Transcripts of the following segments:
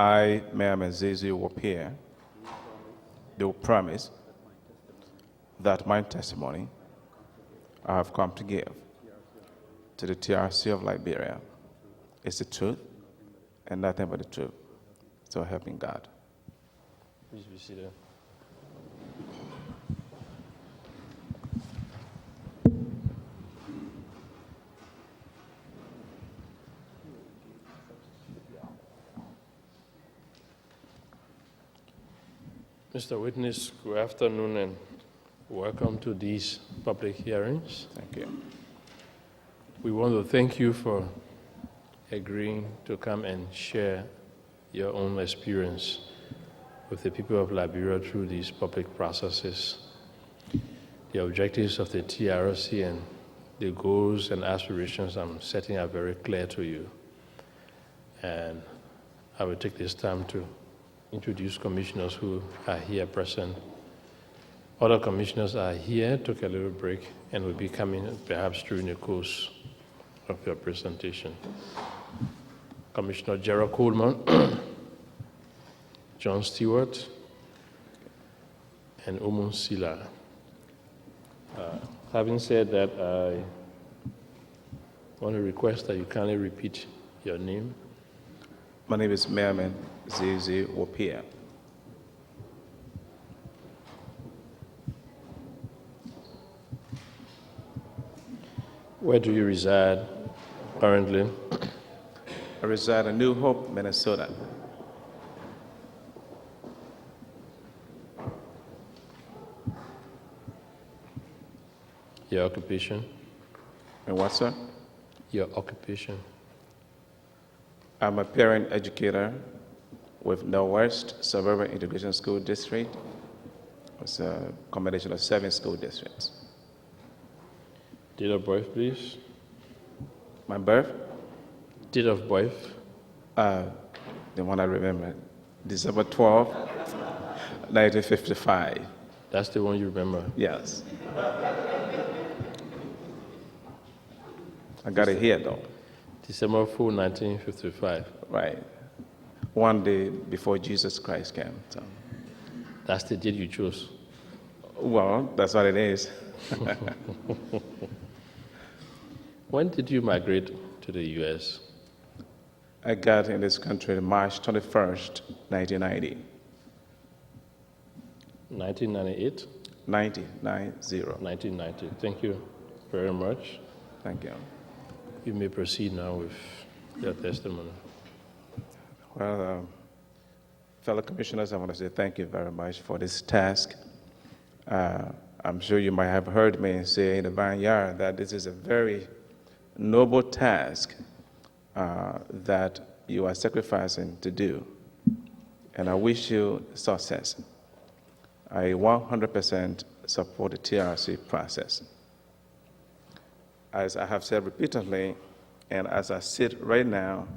I, Miamen, Wopea, do promise that my testimony I have come to give to the TRC of Liberia is the truth and nothing but the truth. So help me God. Please be seated. Mr. Witness, good afternoon and welcome to these public hearings. Thank you. We want to thank you for agreeing to come and share your own experience with the people of Liberia through these public processes. The objectives of the TRC and the goals and aspirations I'm setting are very clear to you. And I will take this time to introduce commissioners who are here present. Other commissioners are here, took a little break, and will be coming perhaps during the course of your presentation. Commissioner Gerald Coleman, John Stewart, and Omun Sila. Having said that, I want to request that you kindly repeat your name. My name is Miamen Wopea. Where do you reside currently? I reside in New Hope, Minnesota. Your occupation? And what, sir? Your occupation. I'm a parent educator with Northwest Suburban Integration School District. It's a combination of 7 school districts. Date of birth, please. My birth? Date of birth. The one I remember, December 12, 1955. That's the one you remember? Yes. I got it here, though. December 4, 1955. Right. One day before Jesus Christ came. So. That's the date you chose? Well, that's what it is. When did you migrate to the U.S.? I got in this country March 21st, 1990. 1998? 90. 1990. Thank you very much. Thank you. You may proceed now with your testimony. Well, fellow commissioners, I want to say thank you very much for this task. I'm sure you might have heard me say in the vineyard that this is a very noble task that you are sacrificing to do. And I wish you success. I 100% support the TRC process. As I have said repeatedly, and as I sit right now,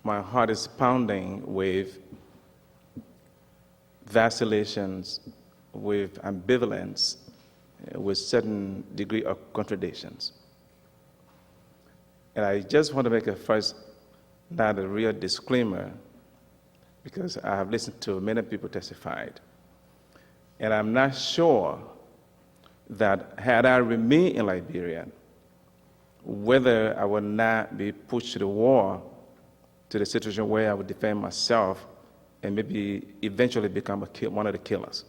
my heart is pounding with vacillations, with ambivalence, with certain degree of contradictions. And I just want to make a first, not a real disclaimer, because I have listened to many people testified. And I'm not sure that had I remained in Liberia, whether I would not be pushed to the wall, to the situation where I would defend myself and maybe eventually become one of the killers.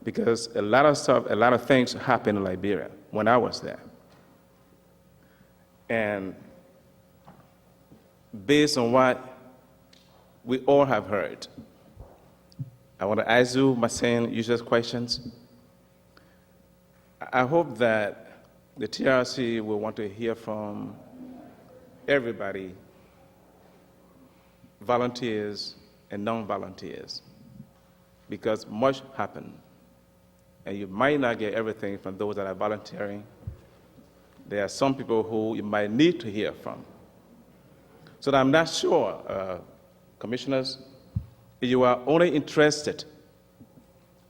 Because a lot of things happened in Liberia when I was there. And based on what we all have heard, I want to ask you my same usual questions. I hope that the TRC will want to hear from everybody, volunteers and non-volunteers, because much happened. And you might not get everything from those that are volunteering. There are some people who you might need to hear from. So I'm not sure, commissioners, if you are only interested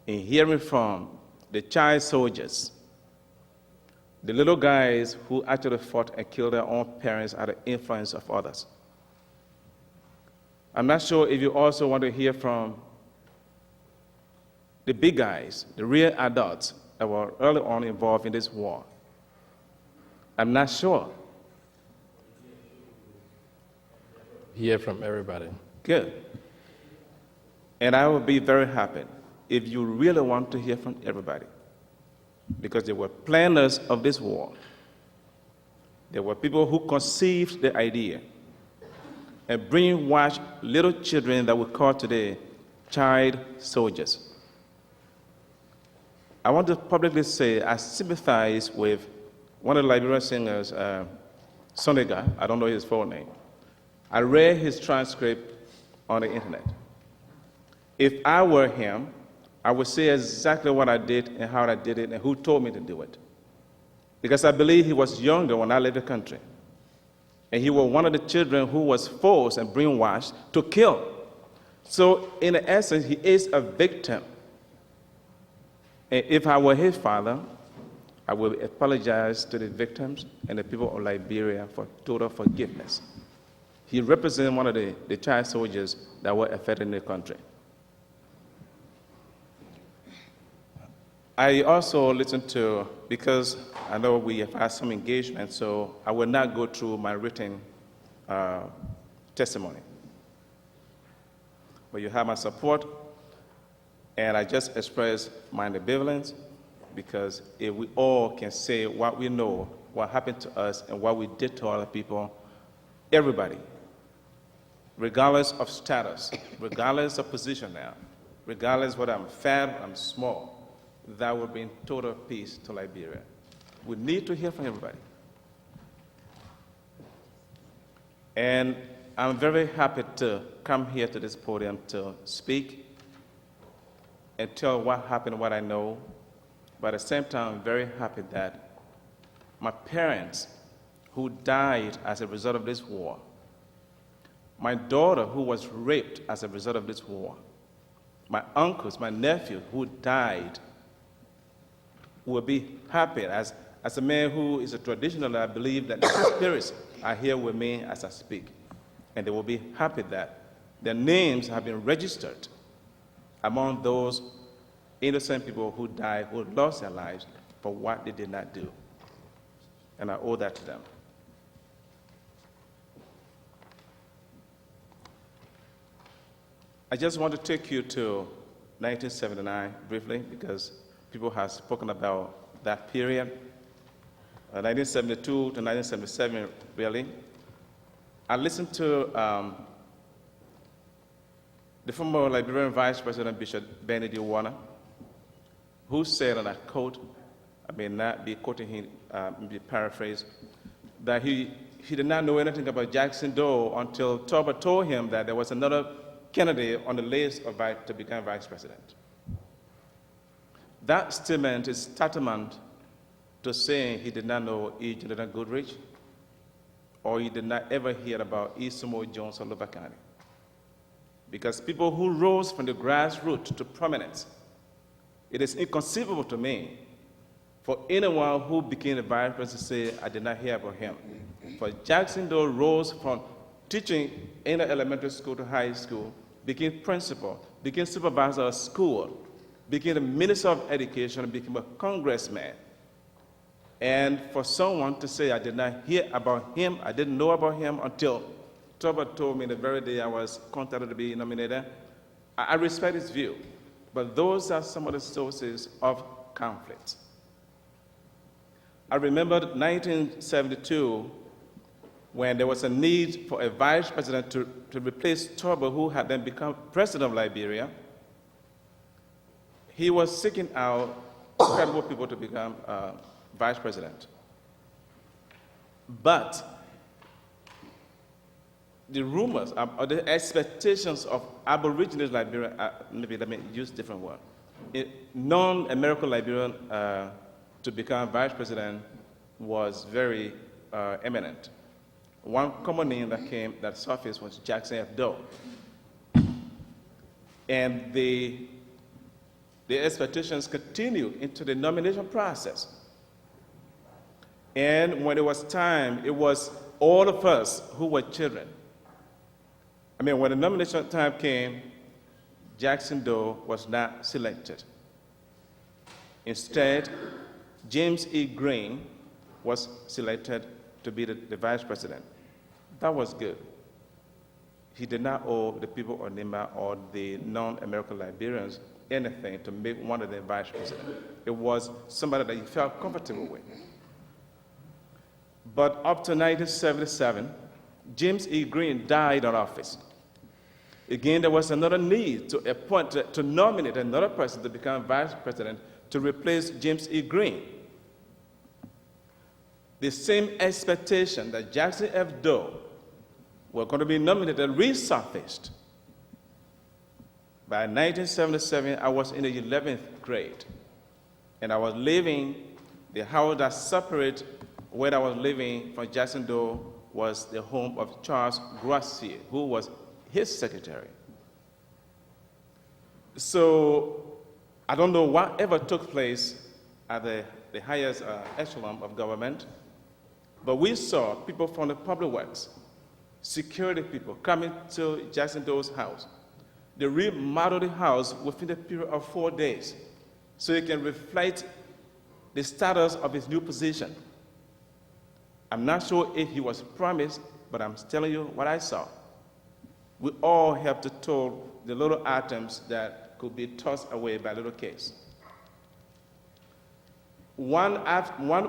in hearing from the child soldiers, the little guys who actually fought and killed their own parents under the influence of others. I'm not sure if you also want to hear from the big guys, the real adults that were early on involved in this war. I'm not sure. Hear from everybody. Good. And I will be very happy if you really want to hear from everybody, because they were planners of this war. There were people who conceived the idea and brainwashed little children that we call today child soldiers. I want to publicly say I sympathize with one of the Liberian singers, Sonega. I don't know his full name. I read his transcript on the internet. If I were him, I would say exactly what I did and how I did it and who told me to do it. Because I believe he was younger when I left the country. And he was one of the children who was forced and brainwashed to kill. So in essence, he is a victim. And if I were his father, I would apologize to the victims and the people of Liberia for total forgiveness. He represents one of the child soldiers that were affected in the country. I also listened to, because I know we have had some engagement, so I will not go through my written testimony. But you have my support, and I just express my ambivalence, because if we all can say what we know, what happened to us, and what we did to other people, everybody, regardless of status, regardless of position now, regardless whether I'm fat or I'm small, that would bring total peace to Liberia. We need to hear from everybody. And I'm very happy to come here to this podium to speak and tell what happened, what I know. But at the same time, I'm very happy that my parents, who died as a result of this war, my daughter, who was raped as a result of this war, my uncles, my nephew, who died, will be happy. As a man who is a traditionalist, I believe that the spirits are here with me as I speak. And they will be happy that their names have been registered among those innocent people who died, who lost their lives for what they did not do. And I owe that to them. I just want to take you to 1979 briefly, because people have spoken about that period. 1972 to 1977, really. I listened to the former Liberian Vice President Bishop Benedict Warner, who said, and I quote, I may not be quoting him, be paraphrased, that he did not know anything about Jackson Dole until Turbo told him that there was another candidate on the list to become vice president. That statement is tantamount to saying he did not know E. Jonathan Goodrich, or he did not ever hear about E. Sumo Jones or Lubakani. Because people who rose from the grassroots to prominence, it is inconceivable to me for anyone who became a vice president to say, I did not hear about him. For Jackson Dole rose from teaching in elementary school to high school, became principal, became supervisor of school, became the minister of education, and became a congressman. And for someone to say, I did not hear about him, I didn't know about him until Turbo told me the very day I was contacted to be nominated, I respect his view. But those are some of the sources of conflict. I remember 1972, when there was a need for a vice president to replace Turbo, who had then become president of Liberia. He was seeking out credible people to become vice president. But the rumors or the expectations of Aborigines Liberia, maybe let me use a different word, non-Americo-Liberian to become vice president was very eminent. One common name that surfaced was Jackson F. Doe. And the expectations continued into the nomination process. And when it was time, it was all of us who were children, When the nomination time came, Jackson Doe was not selected. Instead, James E. Green was selected to be the vice president. That was good. He did not owe the people of Nima or the non-American-Liberians anything to make one of them vice president. It was somebody that he felt comfortable with. But up to 1977, James E. Green died in office. Again, there was another need to nominate another person to become vice president to replace James E. Green. The same expectation that Jackson F. Doe were going to be nominated resurfaced. By 1977, I was in the 11th grade, and I was living, the house that separated where I was living from Jackson Doe was the home of Charles Gracier, who was his secretary. So I don't know whatever took place at the highest echelon of government, but we saw people from the public works, security people coming to Jackson Doe's house. They remodeled the house within a period of 4 days so it can reflect the status of his new position. I'm not sure if he was promised, but I'm telling you what I saw. We all have to toll the little atoms that could be tossed away by little kids. One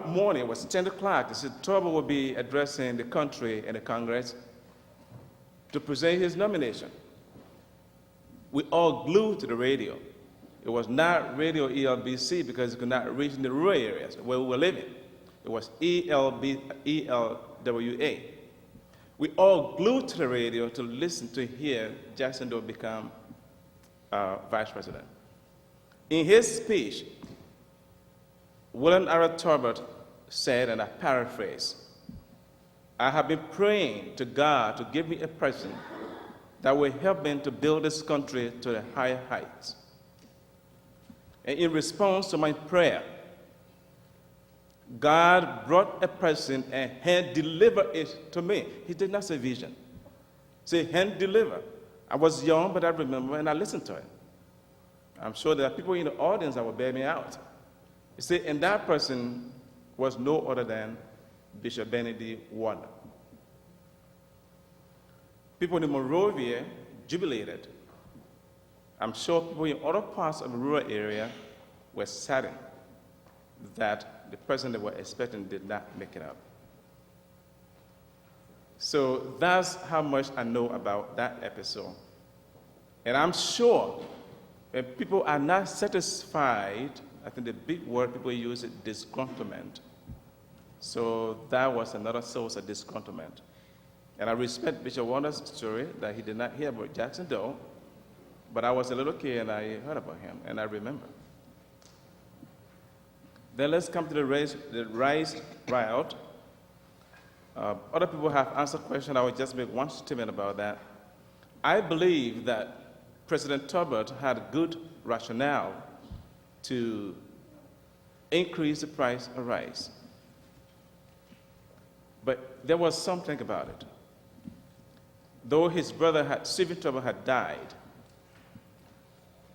morning, it was 10 o'clock, they said Turbo would be addressing the country and the Congress to present his nomination. We all glued to the radio. It was not Radio ELBC because it could not reach in the rural areas where we were living. It was ELWA. We all glued to the radio to listen to hear Jackson Doe become vice president. In his speech, William R. Tolbert said, and I paraphrase, "I have been praying to God to give me a president that will help me to build this country to the higher heights." And in response to my prayer, God brought a person and hand delivered it to me. He did not say vision. Say hand deliver. I was young, but I remember and I listened to it. I'm sure there are people in the audience that will bear me out. You see, and that person was no other than Bishop Benedict Warner. People in Monrovia jubilated. I'm sure people in other parts of the rural area were saddened that the president they were expecting did not make it up. So that's how much I know about that episode. And I'm sure when people are not satisfied, I think the big word people use is disgruntlement. So that was another source of disgruntlement. And I respect Bishop Warner's story that he did not hear about Jackson Doe, but I was a little kid and I heard about him, and I remember. Then let's come to the Riot. Other people have answered questions. I will just make one statement about that. I believe that President Tolbert had good rationale to increase the price of rice. But there was something about it. Though his brother, Stephen Tolbert, had died,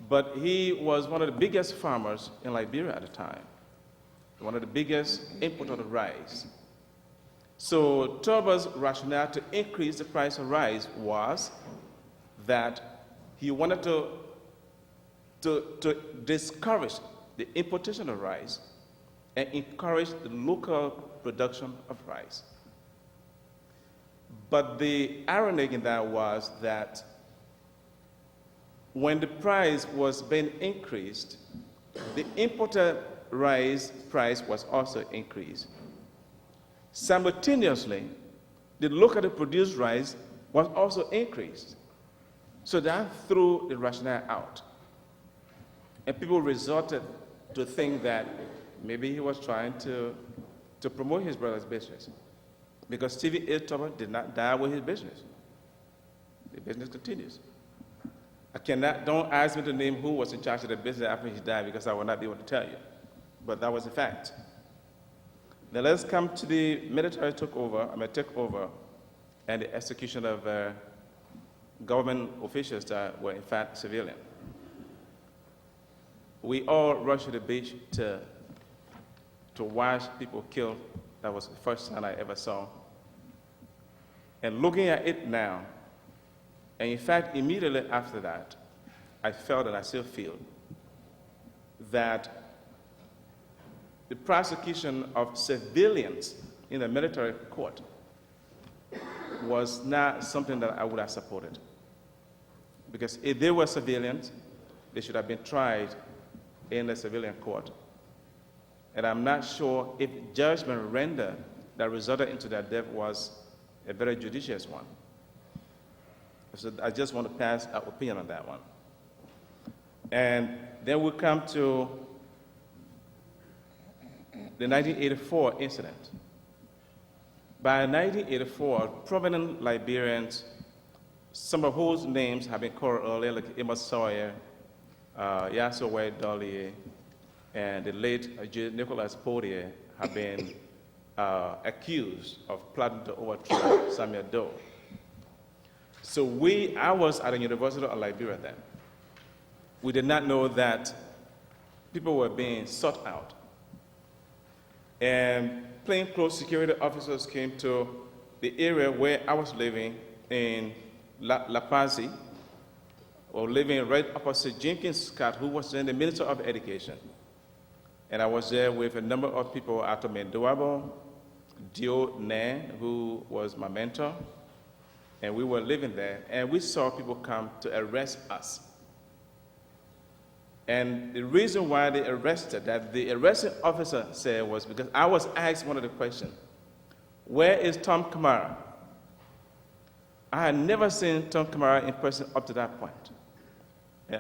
but he was one of the biggest farmers in Liberia at the time, one of the biggest importers of rice. So Tolbert's rationale to increase the price of rice was that he wanted to discourage the importation of rice and encourage the local production of rice. But the irony in that was that when the price was being increased, the imported rice price was also increased. Simultaneously, the locally produced rice was also increased. So that threw the rationale out. And people resorted to think that maybe he was trying to promote his brother's business. Because Stephen A. Tolbert did not die with his business. The business continues. Don't ask me to name who was in charge of the business after he died, because I will not be able to tell you. But that was a fact. Now let's come to the military takeover and the execution of government officials that were in fact civilian. We all rushed to the beach to watch people killed. That was the first time I ever saw. And looking at it now, and in fact, immediately after that, I felt, and I still feel, that the prosecution of civilians in the military court was not something that I would have supported. Because if they were civilians, they should have been tried in the civilian court. And I'm not sure if judgment rendered that resulted into their death was a very judicious one. So I just want to pass an opinion on that one. And then we come to the 1984 incident. By 1984, prominent Liberians, some of whose names have been called earlier, like Amos Sawyer, Yasowe Dolly, and the late Nicholas Podier, have been accused of plotting to overthrow Samuel Doe. So I was at the University of Liberia then. We did not know that people were being sought out. And plainclothes security officers came to the area where I was living in La Paz, or living right opposite Jenkins Scott, who was then the Minister of Education. And I was there with a number of people, Ato Mendoabo, Dio Ne, who was my mentor, and we were living there, and we saw people come to arrest us. And the reason why they arrested, that the arresting officer said, was because I was asked one of the questions, where is Tom Kamara? I had never seen Tom Kamara in person up to that point.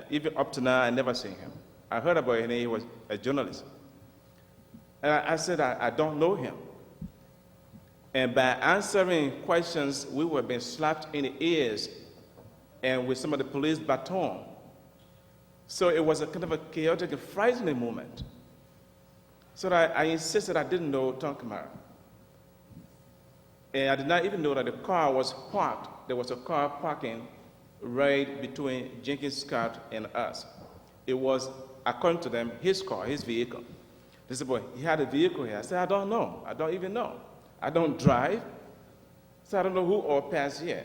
Even up to now, I never seen him. I heard about him, he was a journalist. And I said, I don't know him. And by answering questions, we were being slapped in the ears and with some of the police baton. So it was a kind of a chaotic and frightening moment. So I insisted I didn't know Tom Kamara. And I did not even know that the car was parked. There was a car parking right between Jenkins Scott and us. It was, according to them, his car, his vehicle. They said, boy, he had a vehicle here. I said, I don't know. I don't even know. I don't drive. So I don't know who all passed here.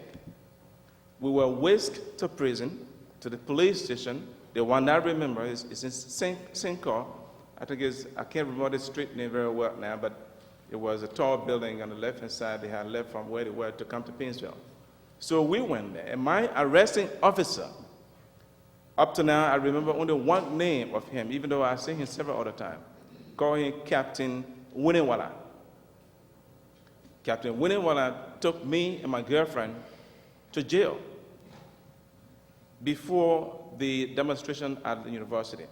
We were whisked to prison, to the police station. The one I remember is in Cinco. I can't remember the street name very well now, but it was a tall building on the left-hand side. They had left from where they were to come to Pinsville. So we went there, and my arresting officer, up to now, I remember only one name of him, even though I've seen him several other times, called him Captain Winniwala. Captain Winniwala took me and my girlfriend to jail before the demonstration at the university.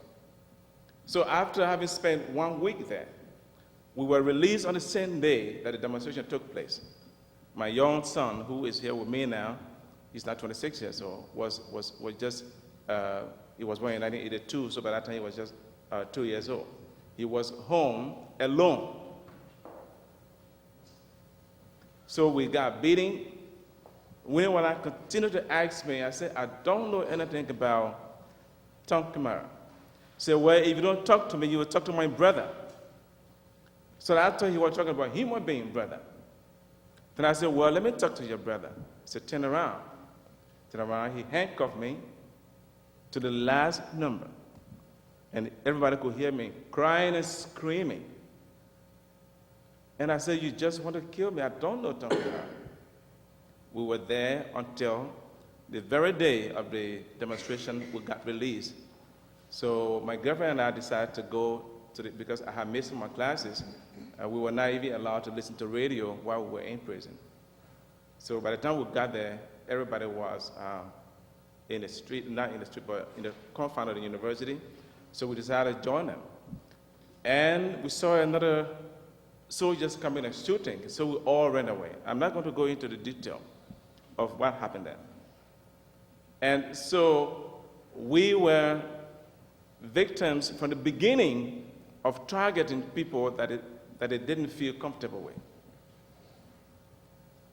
So after having spent 1 week there, we were released on the same day that the demonstration took place. My young son, who is here with me now, he's now 26 years old, he was born in 1982, so by that time he was just 2 years old. He was home alone. So we got beating. When I continued to ask me, I said, I don't know anything about Tom Kamara. He said, well, if you don't talk to me, you will talk to my brother. So I thought he was talking about him or being brother. Then I said, well, let me talk to your brother. He said, turn around. Turn around. He handcuffed me to the last number. And everybody could hear me crying and screaming. And I said, you just want to kill me? I don't know Tom Kamara. We were there until the very day of the demonstration, we got released. So my girlfriend and I decided to go because I had missed my classes, we were not even allowed to listen to radio while we were in prison. So by the time we got there, everybody was in the street, not in the street, but in the confines of the university. So we decided to join them. And we saw another soldiers coming and shooting, so we all ran away. I'm not going to go into the detail of what happened there. And so we were victims from the beginning of targeting people that they didn't feel comfortable with.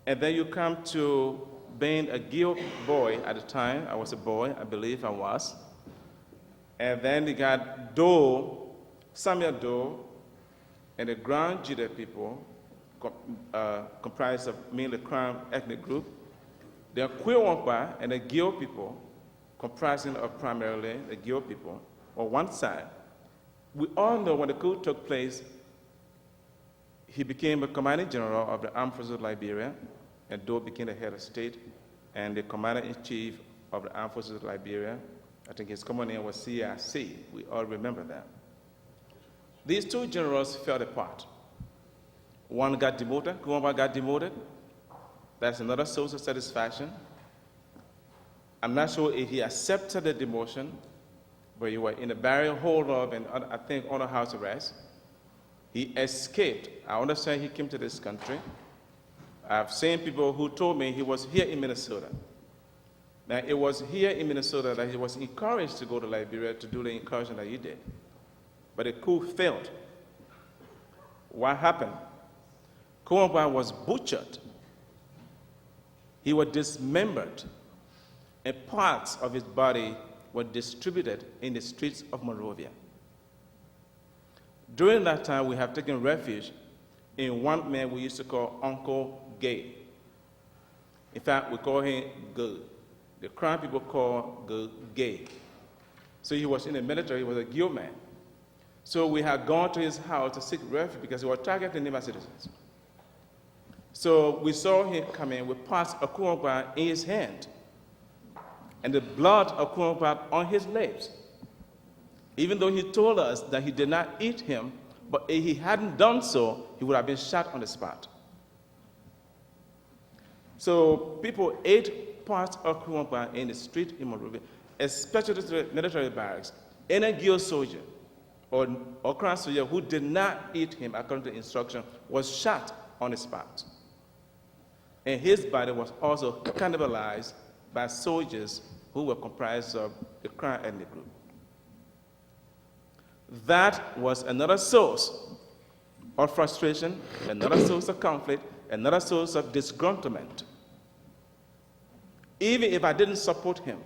And then you come to being a Guild boy at the time. I was a boy, I believe I was. And then you got Doe, Samuel Doe, and the Grand Judah people, comprised of mainly Crown ethnic group. The Wopea and the Guild people, comprising of primarily the Guild people, on one side. We all know when the coup took place, he became a commanding general of the Armed Forces of Liberia, and Doe became the head of state and the commander-in-chief of the Armed Forces of Liberia. I think his common name was CRC. We all remember that. These two generals fell apart. One got demoted, Wopea got demoted. That's another source of satisfaction. I'm not sure if he accepted the demotion, but he was in a barrier hold-up and I think under house arrest. He escaped. I understand he came to this country. I've seen people who told me he was here in Minnesota. Now, it was here in Minnesota that he was encouraged to go to Liberia to do the incursion that he did. But the coup failed. What happened? Wopea was butchered. He was dismembered, and parts of his body were distributed in the streets of Monrovia. During that time, we have taken refuge in one man we used to call Uncle Gay. In fact, we call him Good. The Crown people call Good Gay. So he was in the military, he was a Guild man. So we had gone to his house to seek refuge because he was targeting Nima citizens. So we saw him come in with parts of Wopea in his hand and the blood of Wopea on his lips. Even though he told us that he did not eat him, but if he hadn't done so, he would have been shot on the spot. So people ate parts of Wopea in the street in Monrovia, especially the military barracks. Any Guild soldier or Crown soldier who did not eat him according to instruction was shot on the spot. And his body was also cannibalized by soldiers who were comprised of the Crown ethnic group. That was another source of frustration, another source of conflict, another source of disgruntlement. Even if I didn't support him,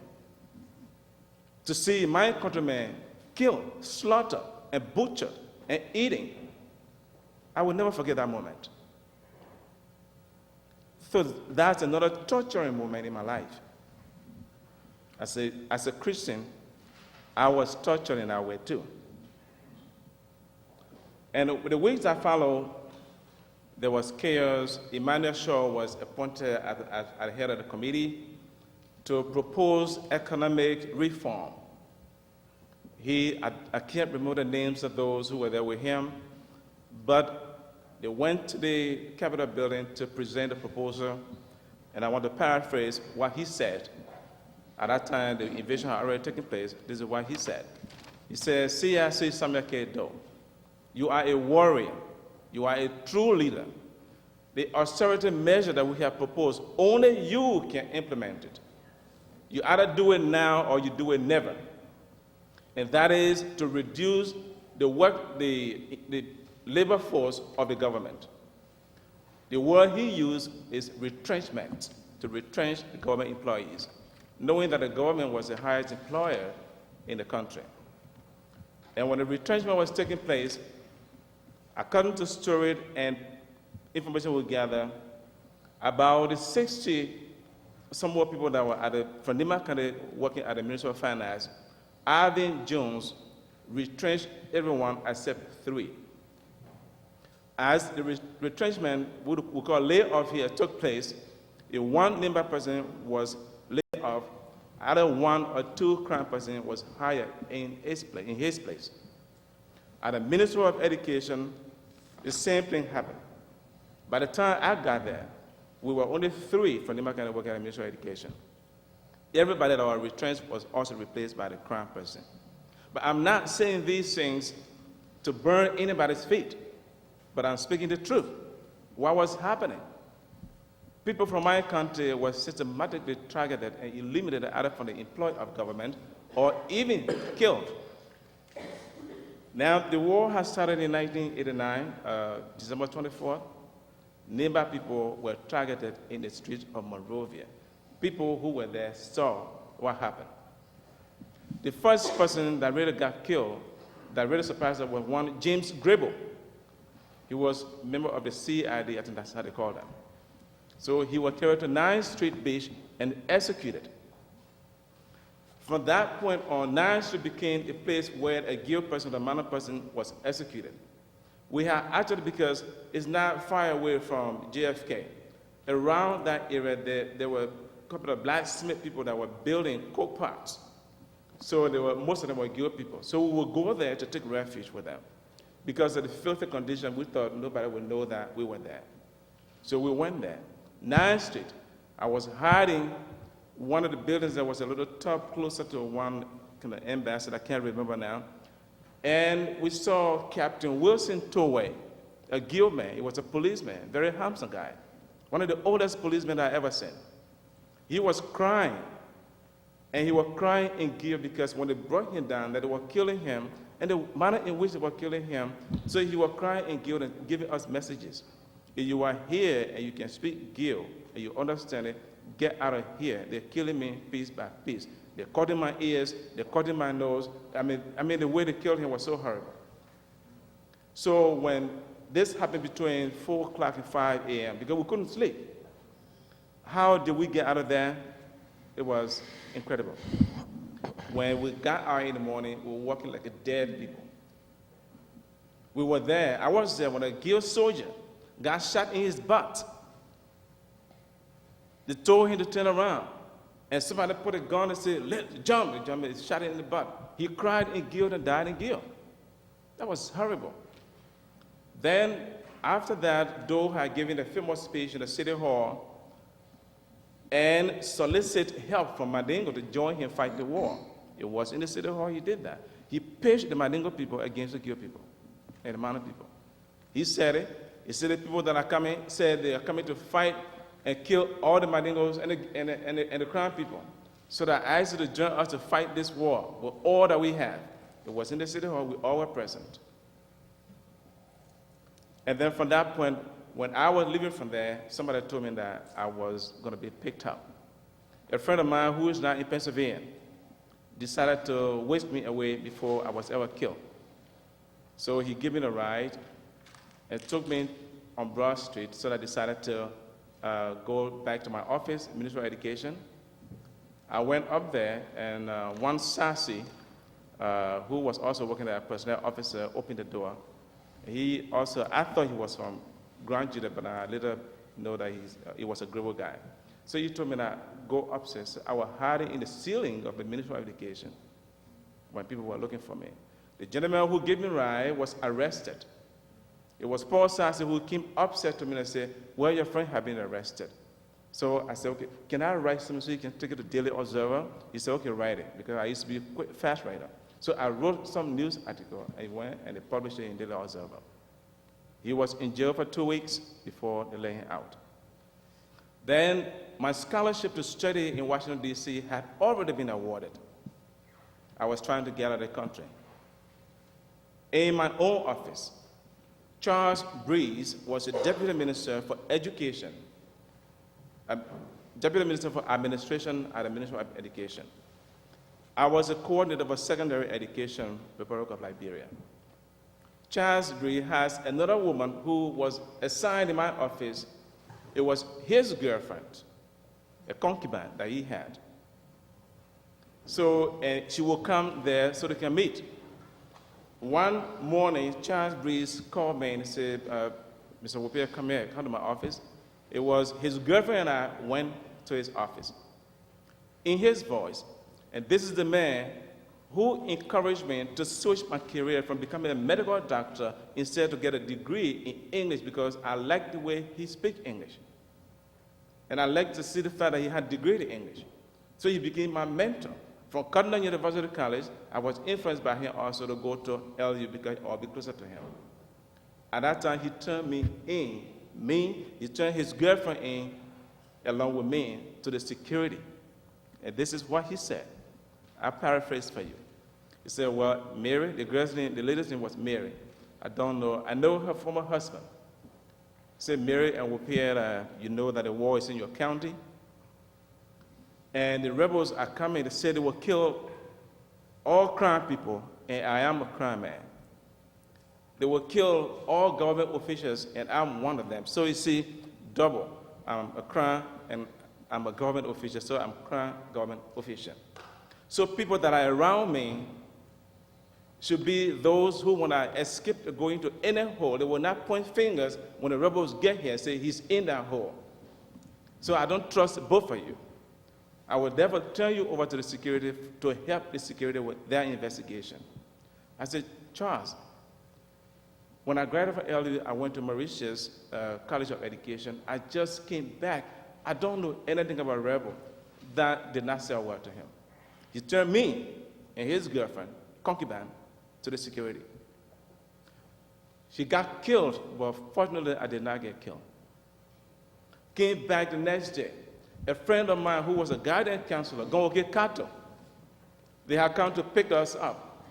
to see my countrymen killed, slaughtered, and butchered, and eating, I will never forget that moment. So that's another torturing moment in my life. As a Christian, I was tortured in that way too. And the weeks that followed, there was chaos. Emmanuel Shaw was appointed at the head of the committee to propose economic reform. I can't remember the names of those who were there with him, but they went to the Capitol building to present a proposal, and I want to paraphrase what he said. At that time, the invasion had already taken place. This is what he said. He said, CRC Samuel K. Doe, you are a warrior. You are a true leader. The austerity measure that we have proposed, only you can implement it. You either do it now or you do it never. And that is to reduce the labor force of the government. The word he used is retrenchment, to retrench the government employees, knowing that the government was the highest employer in the country. And when the retrenchment was taking place, according to story and information we gather, about the 60 some more people that were from Nima County working at the Ministry of Finance, Alvin Jones retrenched everyone except 3. As the retrenchment, we call layoff here, took place, if one Nima person was laid off, either 1 or 2 Crown person was hired in his place. At the Ministry of Education, the same thing happened. By the time I got there, we were only 3 from Nima County working at the Ministry of Education. Everybody that was retrenched was also replaced by the Crown person. But I'm not saying these things to burn anybody's feet, but I'm speaking the truth. What was happening? People from my country were systematically targeted and eliminated either from the employ of government or even killed. Now, the war has started in 1989, December 24th. Neighbor people were targeted in the streets of Monrovia. people who were there saw what happened. The first person that really got killed, that really surprised us, was one James Grable. He was a member of the CID, I think that's how they call them. So he was carried to 9th Street Beach and executed. From that point on, 9th Street became a place where a guilt person, a minor person, was executed. We have actually, because it's not far away from JFK, around that area there were a couple of blacksmith people that were building coke pots. So most of them were guilt people. So we would go there to take refuge with them. Because of the filthy condition, we thought nobody would know that we were there. So we went there. 9th Street, I was hiding one of the buildings that was a little top closer to one kind of embassy, I can't remember now. And we saw Captain Wilson Toway, a guild man. He was a policeman, very handsome guy. One of the oldest policemen I ever seen. He was crying. And he was crying in guilt because when they brought him down, that they were killing him, and the manner in which they were killing him, so he was crying in guilt and giving us messages. If you are here and you can speak guilt and you understand it, get out of here. They're killing me piece by piece. They're cutting my ears, they're cutting my nose. I mean, the way they killed him was so horrible. So when this happened between 4 o'clock and 5 a.m., because we couldn't sleep, how did we get out of there? It was incredible. When we got out in the morning, we were walking like a dead people. We were there. I was there when a guild soldier got shot in his butt. They told him to turn around. And somebody put a gun and said, "Let's jump." He jumped and shot him in the butt. He cried in guilt and died in guilt. That was horrible. Then, after that, Doe had given a famous speech in the City Hall and solicited help from Mandingo to join him fight the war. It was in the City Hall he did that. He pitched the Mandingo people against the Guild people and the Mana people. He said it. He said the people that are coming, said they are coming to fight and kill all the Mandingos and the Crown people. So that I asked you to join us to fight this war with all that we have. It was in the City Hall, we all were present. And then from that point, when I was leaving from there, somebody told me that I was going to be picked up. A friend of mine who is now in Pennsylvania decided to whisk me away before I was ever killed. So he gave me a ride and took me on Broad Street, so I decided to go back to my office, Ministry of Education. I went up there, and one Sassy, who was also working as a personnel officer, opened the door. He also, I thought he was from Grand Judah, but I later know that he was a Gribble guy. So he told me that go upstairs. So I was hiding in the ceiling of the Ministry of Education when people were looking for me. The gentleman who gave me a ride was arrested. It was Paul Sassy who came upstairs to me and said, "Well, your friend has been arrested." So I said, "Okay, can I write something so you can take it to Daily Observer?" He said, "Okay, write it," because I used to be a quick, fast writer. So I wrote some news article, and he went and they published it in Daily Observer. He was in jail for 2 weeks before they let him out. Then my scholarship to study in Washington, D.C. had already been awarded. I was trying to get out of the country. In my own office, Charles Breeze was the Deputy Minister for Education, Deputy Minister for Administration at the Ministry of Education. I was a coordinator for secondary education, Republic of Liberia. Charles Breeze has another woman who was assigned in my office. It was his girlfriend, a concubine that he had. So she will come there so they can meet. One morning, Charles Breeze called me and said, "Mr. Wopea, come here, come to my office." It was his girlfriend and I went to his office. In his voice, and this is the man who encouraged me to switch my career from becoming a medical doctor instead to get a degree in English, because I liked the way he speaks English. And I liked to see the fact that he had a degree in English. So he became my mentor. From Cardinal University College, I was influenced by him also to go to LU because I'll be closer to him. At that time, he turned me in. He turned his girlfriend in, along with me, to the security. And this is what he said. I paraphrase for you. He said, "Well, Mary," the girl's name, the lady's name was Mary. I don't know. I know her former husband. He said, "Mary and Wopea, you know that the war is in your county. And the rebels are coming. They say they will kill all crime people, and I am a crime man. They will kill all government officials, and I'm one of them. So you see, double. I'm a crime, and I'm a government official, so I'm a crime government official. So people that are around me should be those who, when I escape going to any hole, they will not point fingers when the rebels get here and say, he's in that hole. So I don't trust both of you. I will never turn you over to the security to help the security with their investigation. I said, Charles, when I graduated from LU, I went to Mauritius College of Education. I just came back. I don't know anything about rebel. That did not sell well to him. He turned me and his girlfriend, concubine, to the security. She got killed, but fortunately, I did not get killed. Came back the next day. A friend of mine who was a guidance counselor, Congo Kato, they had come to pick us up.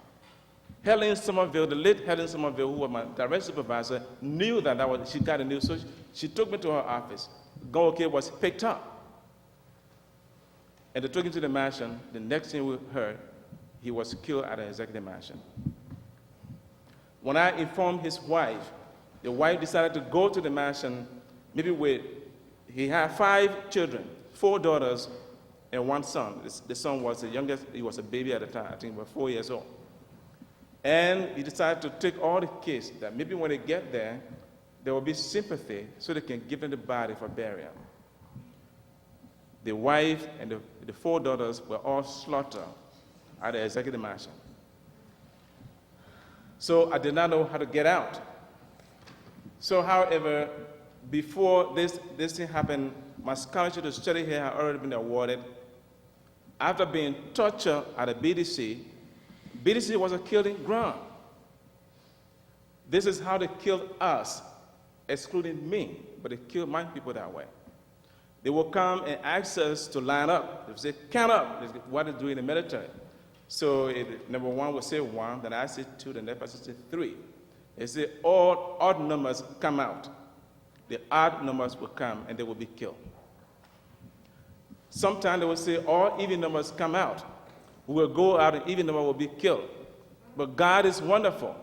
Helen Somerville, the late Helen Somerville, who was my direct supervisor, knew that she got a news, so she took me to her office. Congo was picked up. And they took him to the mansion. The next thing we heard, he was killed at the executive mansion. When I informed his wife, the wife decided to go to the mansion, he had 5 children, 4 daughters and 1 son. The son was the youngest, he was a baby at the time, I think about 4 years old. And he decided to take all the kids, that maybe when they get there, there will be sympathy so they can give them the body for burial. The wife and the 4 daughters were all slaughtered at the executive mansion. So I did not know how to get out. So, however, before this thing happened, my scholarship to study here had already been awarded. After being tortured at a BDC was a killing ground. This is how they killed us, excluding me, but they killed my people that way. They will come and ask us to line up. They will say, count up. This is what they do in the military. So number 1 will say 1, then I say 2, then that person say 3. They say all odd numbers come out. The odd numbers will come and they will be killed. Sometimes they will say all even numbers come out. We will go out and even number will be killed. But God is wonderful.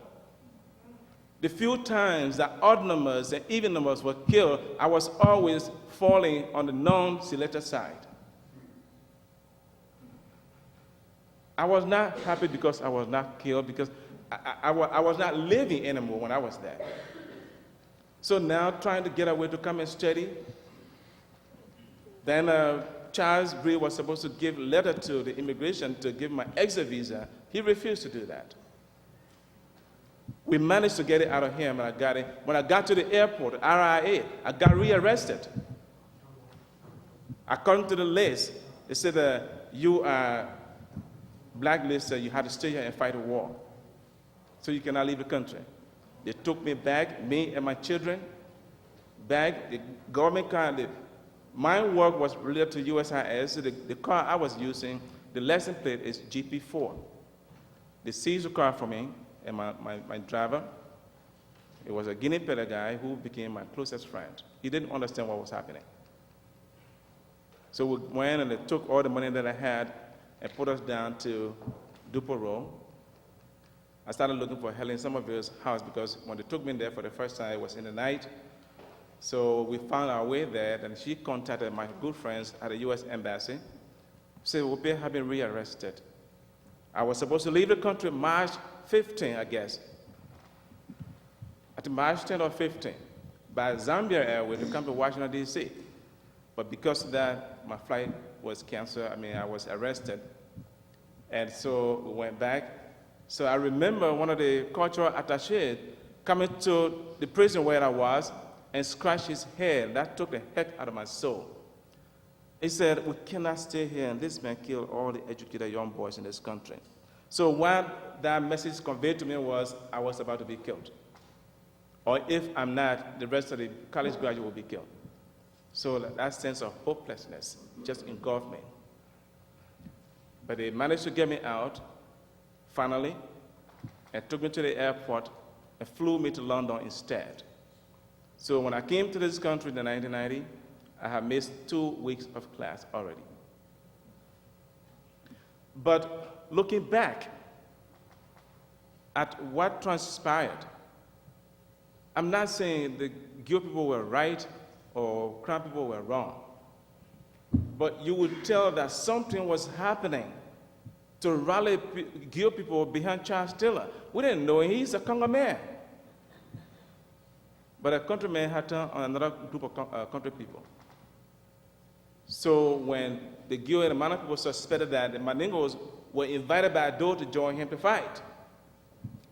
The few times that odd numbers and even numbers were killed, I was always falling on the non-selected side. I was not happy because I was not killed, because I was not living anymore when I was there. So now trying to get away to come and study. Then Charles Bree was supposed to give a letter to the immigration to give my exit visa. He refused to do that. We managed to get it out of him, and I got it. When I got to the airport, RIA, I got rearrested. According to the list, they said you are blacklisted, you had to stay here and fight a war. So you cannot leave the country. They took me back, me and my children, back. The government car, my work was related to USIS. So the car I was using, the license plate is GP4. They seized the car for me and my driver. It was a Guinea Pig guy who became my closest friend. He didn't understand what was happening. So we went and they took all the money that I had and put us down to Dupo Road. I started looking for Helen Somerville's house because when they took me there for the first time, it was in the night. So we found our way there, and she contacted my good friends at the U.S. Embassy. Said, Wopea had been rearrested. I was supposed to leave the country March 15, I guess. At March 10 or 15, by Zambia Airways to come to Washington, D.C. But because of that, my flight was canceled. I was arrested. And so we went back. So I remember one of the cultural attachés coming to the prison where I was and scratched his head. That took the heck out of my soul. He said, we cannot stay here, and this man killed all the educated young boys in this country. So what that message conveyed to me was I was about to be killed. Or if I'm not, the rest of the college graduate will be killed. So that sense of hopelessness just engulfed me. But they managed to get me out, finally, and took me to the airport and flew me to London instead. So when I came to this country in 1990, I had missed 2 weeks of class already. But looking back at what transpired, I'm not saying the Guild people were right or Crown people were wrong, but you would tell that something was happening to rally Guild people behind Charles Taylor. We didn't know him. He's a Congo man. But a countryman had turned on another group of country people. So when the Guild and the Mana people suspected that the Mandingos were invited by Ado to join him to fight.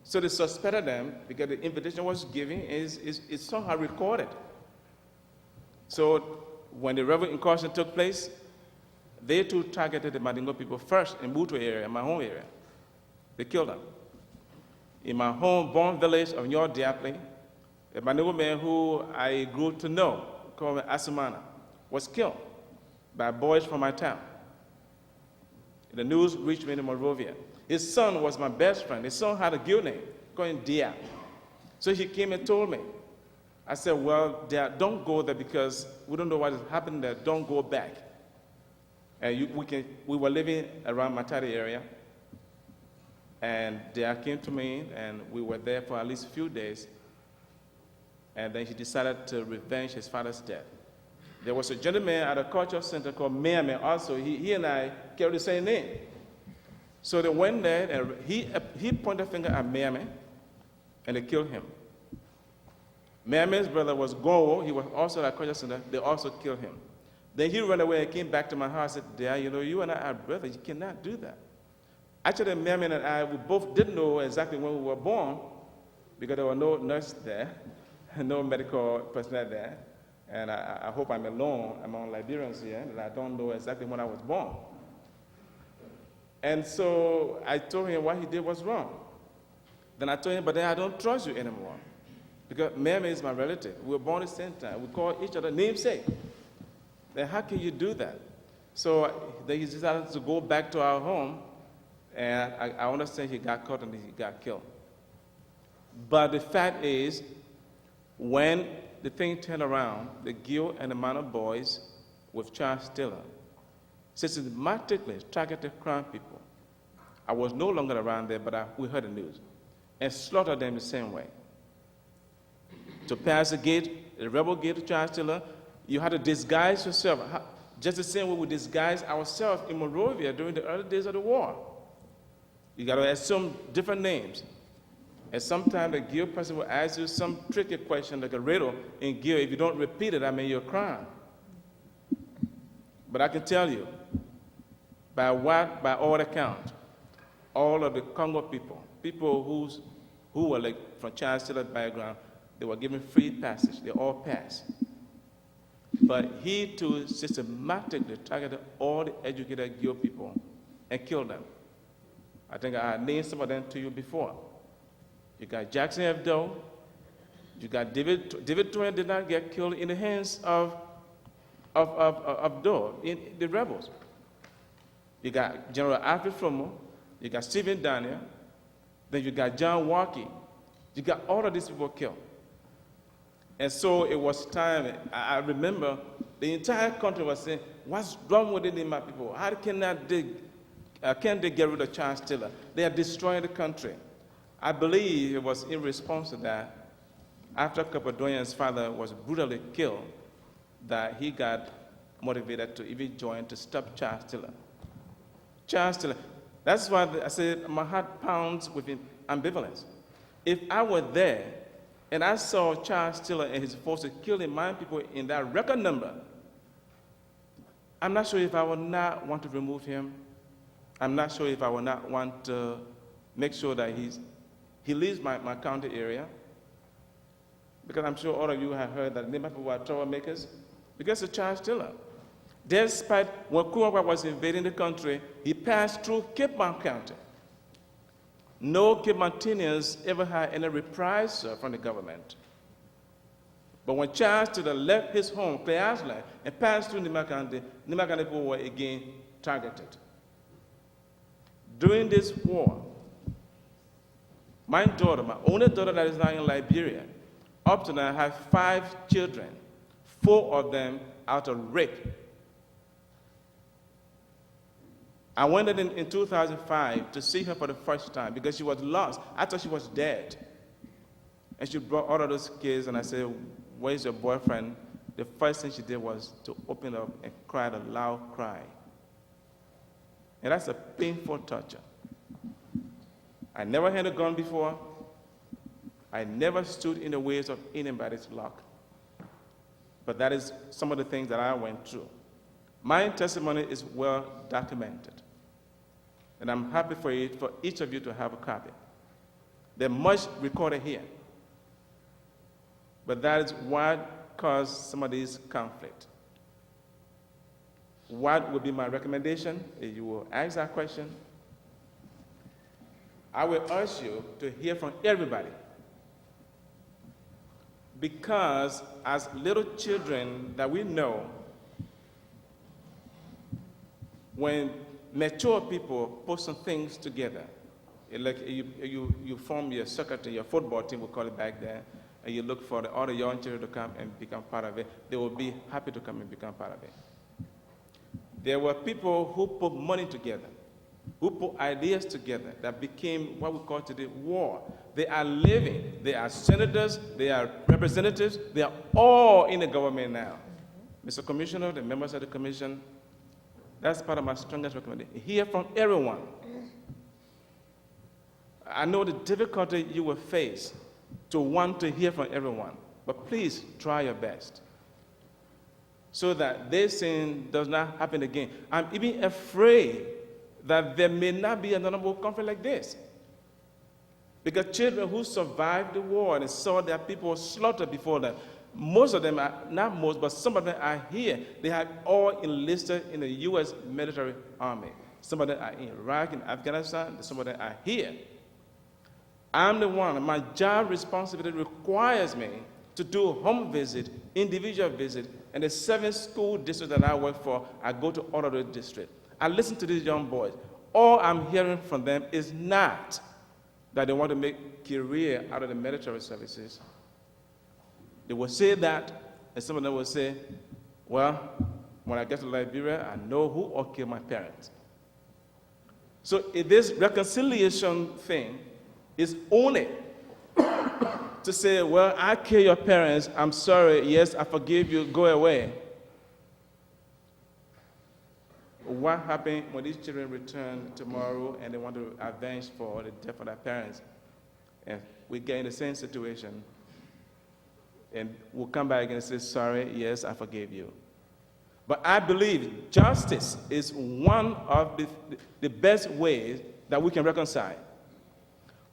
So they suspected them because the invitation was given is somehow recorded. So when the rebel incursion took place, they too targeted the Mandingo people first in Butu area, my home area. They killed them. In my home-born village of Nyor Diaple, a Mandingo man who I grew to know, called Asumana, was killed by boys from my town. The news reached me in Monrovia. His son was my best friend. His son had a Guild name, called him Dia. So he came and told me. I said, well, Dad, don't go there because we don't know what is happening there. Don't go back. And we were living around Matadi area. And Dia came to me, and we were there for at least a few days. And then he decided to revenge his father's death. There was a gentleman at a cultural center called Miamen also. He and I carried the same name. So they went there, and he pointed a finger at Miamen, and they killed him. Miamen's brother was Gowo. He was also at a cultural center. They also killed him. Then he ran away and came back to my house and said, Dad, you and I are brothers. You cannot do that. Actually, Miamen and I, we both didn't know exactly when we were born because there were no nurse there, no medical personnel there. And I hope I'm alone among Liberians here, that I don't know exactly when I was born. And so I told him what he did was wrong. Then I told him, but then I don't trust you anymore. Because Miamen is my relative. We were born at the same time. We call each other namesake. Then how can you do that? So then he decided to go back to our home, and I understand he got caught and he got killed. But the fact is, when the thing turned around, the Guild and the Mana boys with Charles Taylor systematically targeted Crown people. I was no longer around there, but we heard the news, and slaughtered them the same way. To pass the gate, the rebel gate to Charles Taylor, you had to disguise yourself, just the same way we disguised ourselves in Monrovia during the early days of the war. You got to assume different names. And sometimes the Guild person will ask you some tricky question, like a riddle in Guild. If you don't repeat it, I mean, you're crying. But I can tell you, by all accounts, all of the Congo people who were like from Charles Taylor's background, they were given free passage. They all passed. But he too systematically targeted all the educated Guild people and killed them. I think I named some of them to you before. You got Jackson F. Doe. You got David Twain did not get killed in the hands of Doe, in the rebels. You got General Alfred Fromo. You got Stephen Daniel. Then you got John Walkie. You got all of these people killed. And so it was time. I remember the entire country was saying, what's wrong with the Nima people? How can't they get rid of Charles Taylor? They are destroying the country. I believe it was in response to that, after Kapadoyan's father was brutally killed, that he got motivated to even join to stop Charles Taylor. Charles Taylor. That's why I said my heart pounds with ambivalence. If I were there and I saw Charles Taylor and his forces killing my people in that record number, I'm not sure if I would not want to remove him. I'm not sure if I would not want to make sure that he leaves my county area, because I'm sure all of you have heard that Nima people are troublemakers because of Charles Taylor. Despite when Kuwapa was invading the country, he passed through Cape Mount County. No Cape Mountaineers ever had any reprisal from the government. But when Charles Taylor left his home, Cleasland, and passed through Nima County people were again targeted. During this war, my daughter, my only daughter that is now in Liberia, up to now have 5 children, 4 of them out of rape. I went in 2005 to see her for the first time because she was lost. I thought she was dead. And she brought all of those kids, and I said, where's your boyfriend? The first thing she did was to open up and cry a loud cry. And that's a painful torture. I never had a gun before. I never stood in the ways of anybody's luck. But that is some of the things that I went through. My testimony is well documented. And I'm happy for each of you to have a copy. There's much recorded here. But that is what caused some of these conflict. What would be my recommendation? If you will ask that question, I will urge you to hear from everybody. Because as little children that we know, when mature people put some things together, like you form your soccer team, your football team, we call it back then, and you look for all the young children to come and become part of it, they will be happy to come and become part of it. There were people who put money together, who put ideas together that became what we call today war. They are living. They are senators. They are representatives. They are all in the government now. Mr. Commissioner, the members of the commission, that's part of my strongest recommendation. Hear from everyone. I know the difficulty you will face to want to hear from everyone, but please try your best so that this thing does not happen again. I'm even afraid that there may not be another more conflict like this. Because children who survived the war and saw their people slaughtered before them, most of them, not most, but some of them are here. They have all enlisted in the U.S. military army. Some of them are in Iraq and Afghanistan, some of them are here. I'm the one, my job responsibility requires me to do home visit, individual visit, and the 7 school districts that I work for, I go to all of the districts. I listen to these young boys. All I'm hearing from them is not that they want to make career out of the military services. They will say that, and some of them will say, well, when I get to Liberia, I know who or killed my parents. So if this reconciliation thing is only to say, well, I killed your parents, I'm sorry, yes, I forgive you, go away. What happens when these children return tomorrow and they want to avenge for the death of their parents? And we get in the same situation, and we'll come back and say, sorry, yes, I forgive you. But I believe justice is one of the best ways that we can reconcile.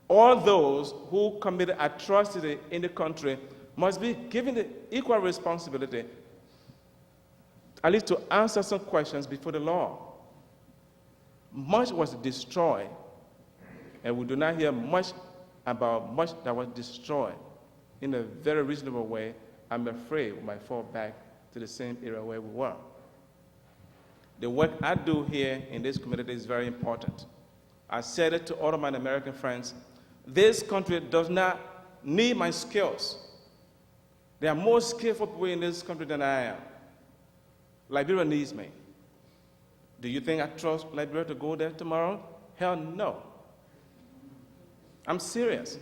All those who committed atrocity in the country must be given the equal responsibility, at least to answer some questions before the law. Much was destroyed, and we do not hear much about much that was destroyed. In a very reasonable way, I'm afraid we might fall back to the same era where we were. The work I do here in this community is very important. I said it to all of my American friends. This country does not need my skills. There are more skillful people in this country than I am. Liberia needs me. Do you think I trust Liberia to go there tomorrow? Hell no. I'm serious.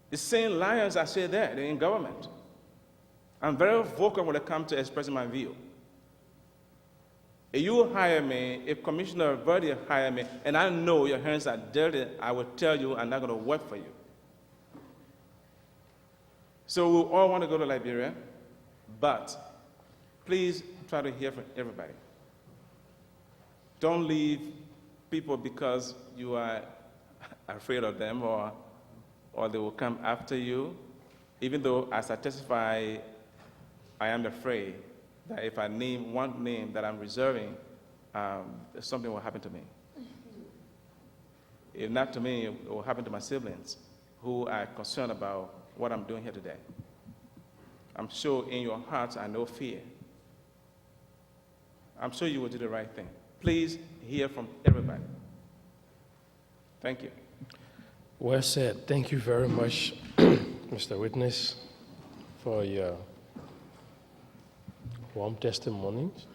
The same lions I say there, they're in government. I'm very vocal when it comes to expressing my view. If you hire me, if Commissioner Verdi hire me, and I know your hands are dirty, I will tell you I'm not going to work for you. So we all want to go to Liberia, but please try to hear from everybody. Don't leave people because you are afraid of them or they will come after you. Even though, as I testify, I am afraid that if I name one name that I'm reserving, something will happen to me. If not to me, it will happen to my siblings who are concerned about what I'm doing here today. I'm sure in your hearts I know fear. I'm sure you will do the right thing. Please hear from everybody. Thank you. Well said. Thank you very much, Mr. Witness, for your warm testimonies.